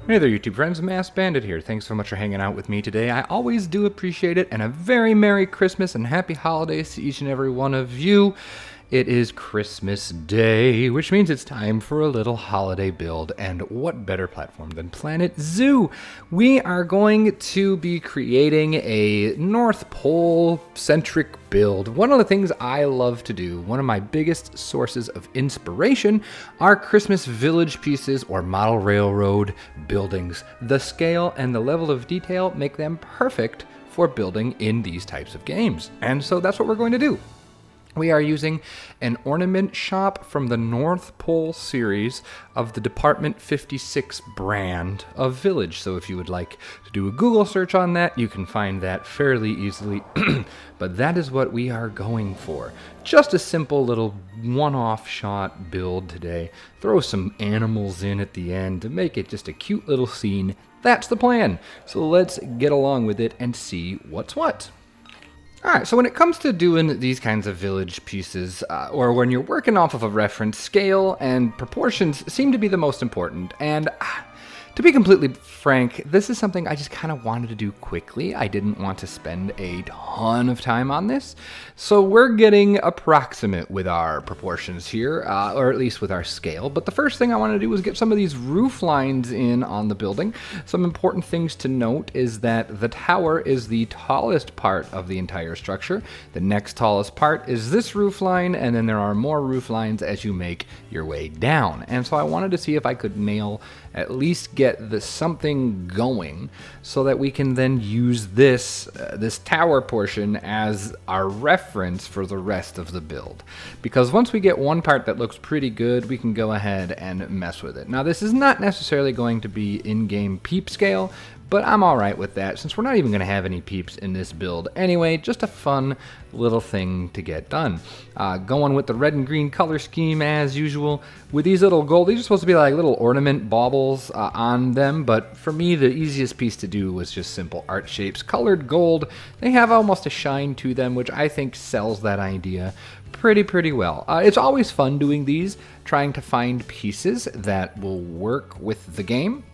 Hey there, YouTube friends. Masked Bandit here. Thanks so much for hanging out with me today. I always do appreciate it, and a very Merry Christmas and Happy Holidays to each and every one of you. It is Christmas Day, which means it's time for a little holiday build, and what better platform than Planet Zoo? We are going to be creating a North Pole-centric build. One of the things I love to do, one of my biggest sources of inspiration, are Christmas village pieces or model railroad buildings. The scale and the level of detail make them perfect for building in these types of games, and so that's what we're going to do. We are using an ornament shop from the North Pole series of the Department 56 brand of village. So if you would like to do a Google search on that, you can find that fairly easily. But that is what we are going for. Just a simple little one-off shot build today. Throw some animals in at the end to make it just a cute little scene. That's the plan. So let's get along with it and see what's what. Alright, so when it comes to doing these kinds of village pieces, or when you're working off of a reference, scale and proportions seem to be the most important, and to be completely frank, this is something I just kind of wanted to do quickly. I didn't want to spend a ton of time on this, so we're getting approximate with our proportions here, or at least with our scale. But the first thing I wanted to do was get some of these roof lines in on the building. Some important things to note is that the tower is the tallest part of the entire structure. The next tallest part is this roof line, and then there are more roof lines as you make your way down. And so I wanted to see if I could nail, at least get something going, so that we can then use this tower portion as our reference for the rest of the build. Because once we get one part that looks pretty good, we can go ahead and mess with it. Now, this is not necessarily going to be in-game peep scale, but I'm alright with that, since we're not even going to have any peeps in this build anyway. Just a fun little thing to get done. Going with the red and green color scheme as usual. With these little gold, these are supposed to be like little ornament baubles on them, but for me the easiest piece to do was just simple art shapes. Colored gold, they have almost a shine to them, which I think sells that idea pretty well. It's always fun doing these, trying to find pieces that will work with the game.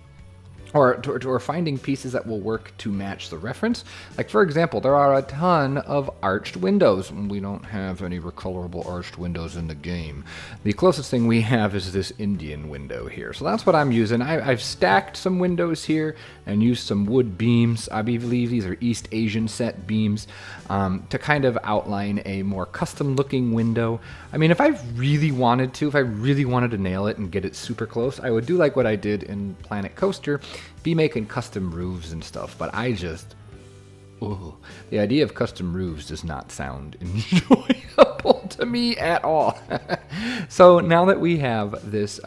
Or finding pieces that will work to match the reference. Like, for example, there are a ton of arched windows. We don't have any recolorable arched windows in the game. The closest thing we have is this Indian window here. So that's what I'm using. I've stacked some windows here and used some wood beams. I believe these are East Asian set beams to kind of outline a more custom looking window. I mean, if I really wanted to nail it and get it super close, I would do like what I did in Planet Coaster, be making custom roofs and stuff, but the idea of custom roofs does not sound enjoyable to me at all. So now that we have this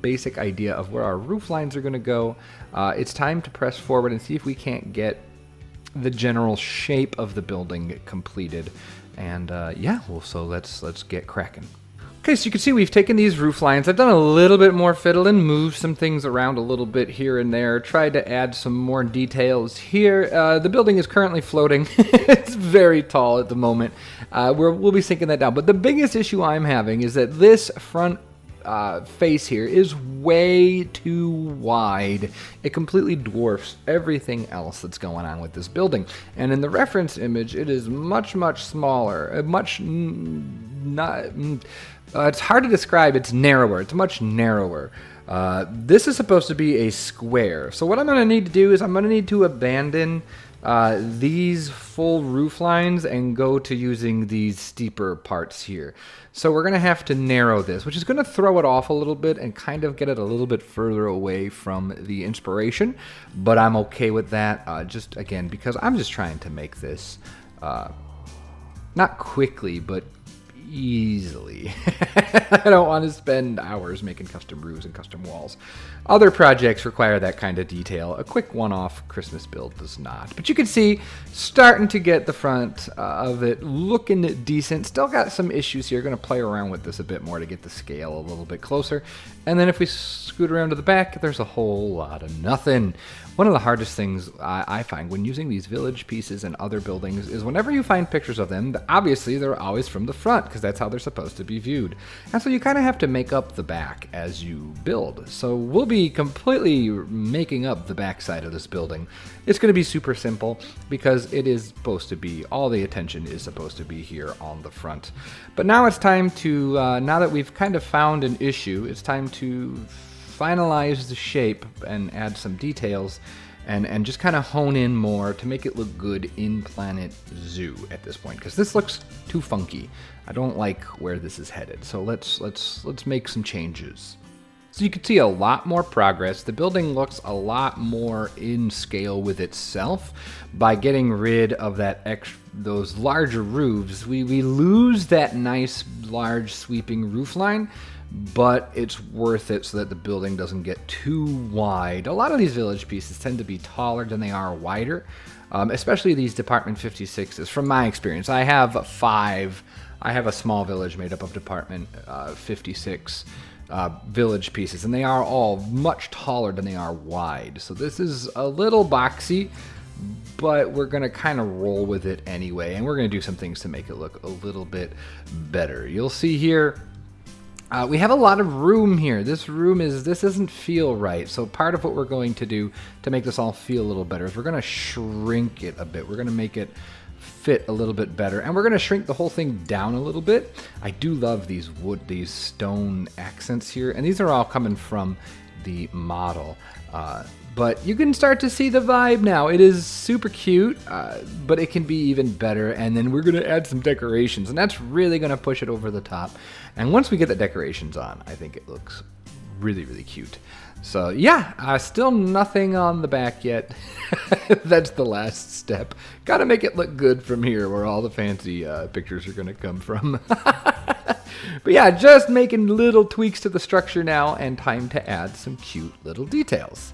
basic idea of where our roof lines are going to go, it's time to press forward and see if we can't get the general shape of the building completed. And so let's get cracking. Okay, so you can see we've taken these roof lines. I've done a little bit more fiddling, moved some things around a little bit here and there, tried to add some more details here. The building is currently floating. It's very tall at the moment. We'll be sinking that down. But the biggest issue I'm having is that this front face here is way too wide. It completely dwarfs everything else that's going on with this building. And in the reference image, it is much smaller. It's hard to describe. It's narrower. It's much narrower. This is supposed to be a square. So what I'm going to need to do is I'm going to need to abandon these full roof lines and go to using these steeper parts here. So we're going to have to narrow this, which is going to throw it off a little bit and kind of get it a little bit further away from the inspiration. But I'm okay with that, just again, because I'm just trying to make this not quickly, but easily. I don't want to spend hours making custom roofs and custom walls. Other projects require that kind of detail. A quick one-off Christmas build does not. But you can see, starting to get the front of it looking decent. Still got some issues here. Going to play around with this a bit more to get the scale a little bit closer. And then if we scoot around to the back, there's a whole lot of nothing. One of the hardest things I find when using these village pieces and other buildings is whenever you find pictures of them, obviously they're always from the front, because that's how they're supposed to be viewed. And so you kind of have to make up the back as you build. So we'll be completely making up the back side of this building. It's going to be super simple because it is supposed to be, all the attention is supposed to be here on the front. But now it's time to, now that we've kind of found an issue, it's time to finalize the shape and add some details and just kind of hone in more to make it look good in Planet Zoo at this point, because this looks too funky. I don't like where this is headed. So let's make some changes. So you can see a lot more progress. The building looks a lot more in scale with itself by getting rid of that those larger roofs. We lose that nice large sweeping roof line, but it's worth it so that the building doesn't get too wide. A lot of these village pieces tend to be taller than they are wider, especially these Department 56s. From my experience, I have a small village made up of Department 56 village pieces, and they are all much taller than they are wide. So this is a little boxy, but we're going to kind of roll with it anyway, and we're going to do some things to make it look a little bit better. You'll see here, we have a lot of room here. This doesn't feel right. So part of what we're going to do to make this all feel a little better is we're going to shrink it a bit. We're going to make it fit a little bit better, and we're going to shrink the whole thing down a little bit. I do love these stone accents here, and these are all coming from the model. But you can start to see the vibe now. It is super cute, but it can be even better. And then we're going to add some decorations, and that's really going to push it over the top. And once we get the decorations on, I think it looks really, really cute. So yeah, still nothing on the back yet. That's the last step. Got to make it look good from here, where all the fancy pictures are going to come from. But yeah, just making little tweaks to the structure now, and time to add some cute little details.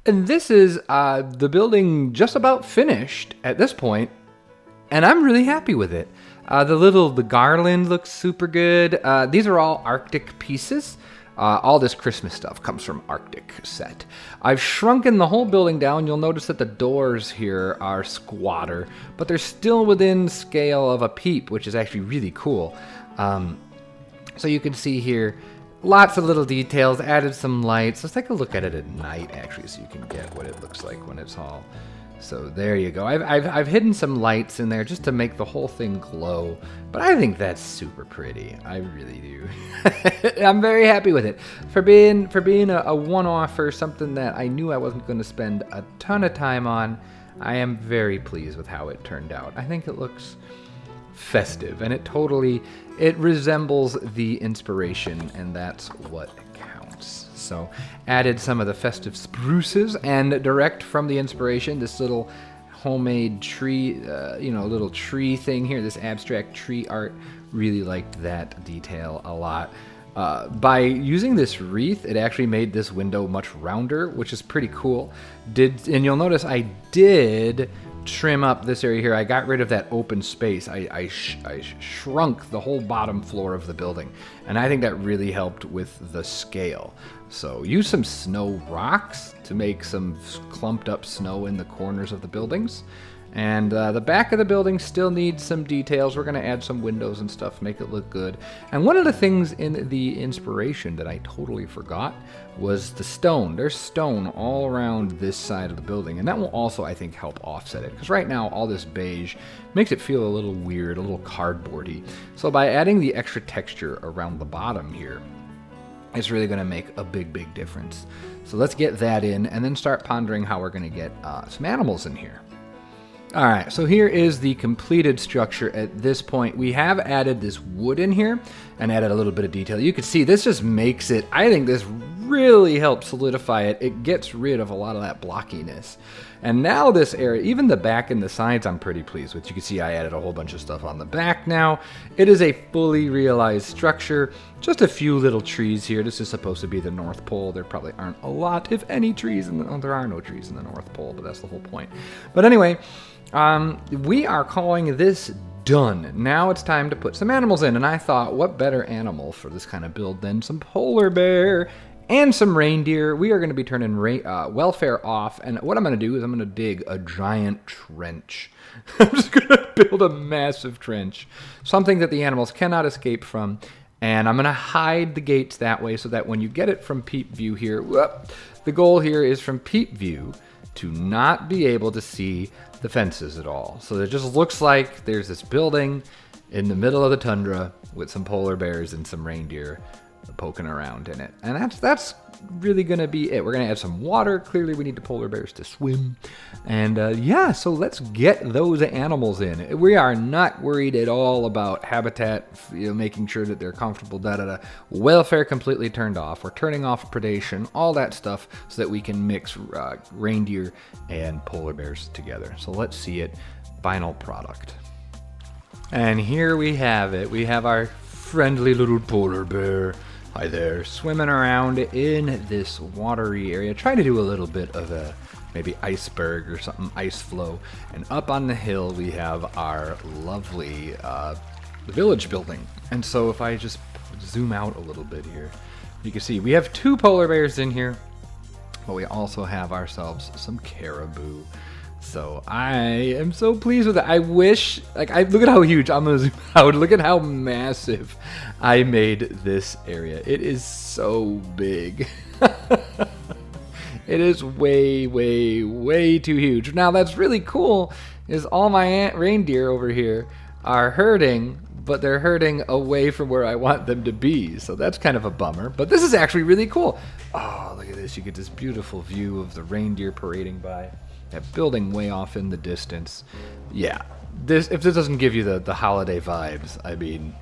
And this is the building just about finished at this point, and I'm really happy with it. The garland looks super good. These are all Arctic pieces. All this Christmas stuff comes from Arctic set. I've shrunken the whole building down. You'll notice that the doors here are squatter, but they're still within scale of a peep, which is actually really cool. So you can see here, lots of little details, added some lights. Let's take a look at it at night, actually, so you can get what it looks like when it's all. So there you go. I've hidden some lights in there just to make the whole thing glow, but I think that's super pretty. I really do. I'm very happy with it. For being a one-off or something that I knew I wasn't going to spend a ton of time on, I am very pleased with how it turned out. I think it looks festive, and it resembles the inspiration, and that's what counts. So added some of the festive spruces, and direct from the inspiration, this little homemade tree, little tree thing here, this abstract tree art. Really liked that detail a lot. By using this wreath, it actually made this window much rounder, which is pretty cool. And you'll notice I did trim up this area here. I got rid of that open space. I shrunk the whole bottom floor of the building, and I think that really helped with the scale. So use some snow rocks to make some clumped up snow in the corners of the buildings. And the back of the building still needs some details. We're going to add some windows and stuff, make it look good. And one of the things in the inspiration that I totally forgot was the stone. There's stone all around this side of the building, and that will also, I think, help offset it. Because right now, all this beige makes it feel a little weird, a little cardboardy. So by adding the extra texture around the bottom here, it's really going to make a big, big difference. So let's get that in, and then start pondering how we're going to get some animals in here. All right, so here is the completed structure at this point. We have added this wood in here and added a little bit of detail. You can see this just makes it, I think this really helps solidify it. It gets rid of a lot of that blockiness. And now this area, even the back and the sides, I'm pretty pleased with. You can see I added a whole bunch of stuff on the back now. It is a fully realized structure. Just a few little trees here. This is supposed to be the North Pole. There probably aren't a lot, if any, trees. There are no trees in the North Pole, but that's the whole point. But anyway, we are calling this done. Now it's time to put some animals in, and I thought, what better animal for this kind of build than some polar bear? and some reindeer. We are going to be turning welfare off, and what I'm going to do is I'm going to dig a giant trench. I'm just going to build a massive trench, something that the animals cannot escape from, and I'm going to hide the gates that way so that when you get it from peep view here, the goal here is from peep view to not be able to see the fences at all. So it just looks like there's this building in the middle of the tundra with some polar bears and some reindeer poking around in it. And that's really going to be it. We're going to add some water. Clearly we need the polar bears to swim. And yeah, so let's get those animals in. We are not worried at all about habitat, making sure that they're comfortable, Welfare completely turned off. We're turning off predation, all that stuff, so that we can mix reindeer and polar bears together. So let's see it. Final product. And here we have it. We have our friendly little polar bear. Hi there, swimming around in this watery area. Try to do a little bit of a maybe iceberg or something, ice flow. And up on the hill we have our lovely village building. And so if I just zoom out a little bit here, you can see we have 2 polar bears in here, but we also have ourselves some caribou. So I am so pleased with it. I wish, look at how huge, I'm gonna zoom out, look at how massive I made this area. It is so big. It is way, way, way too huge. Now that's really cool, is all my reindeer over here are herding, but they're herding away from where I want them to be. So that's kind of a bummer, but this is actually really cool. Oh, look at this, you get this beautiful view of the reindeer parading by. That building way off in the distance. Yeah, if this doesn't give you the holiday vibes, I mean,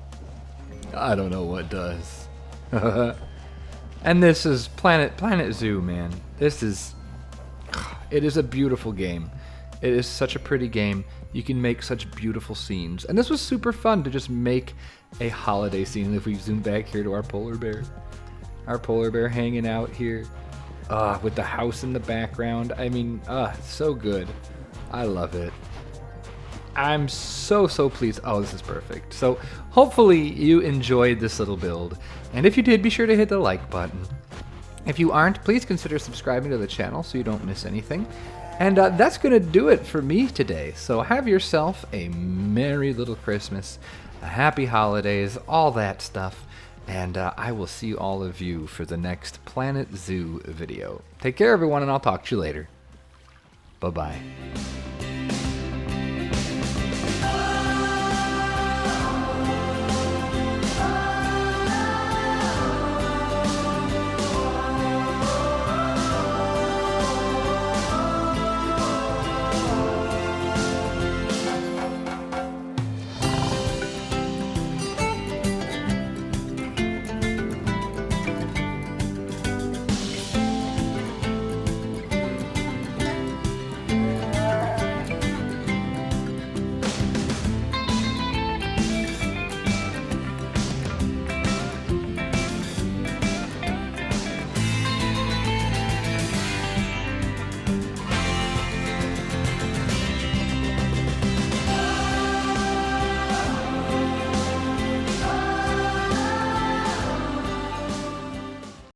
I don't know what does. And this is Planet Zoo, man. It is a beautiful game. It is such a pretty game. You can make such beautiful scenes. And this was super fun to just make a holiday scene. If we zoom back here to our polar bear hanging out here. With the house in the background. I mean, so good. I love it. I'm so pleased. Oh, this is perfect. So hopefully you enjoyed this little build. And if you did, be sure to hit the like button. If you aren't, please consider subscribing to the channel so you don't miss anything. And that's going to do it for me today. So have yourself a merry little Christmas, a happy holidays, all that stuff. And I will see all of you for the next Planet Zoo video. Take care, everyone, and I'll talk to you later. Bye-bye.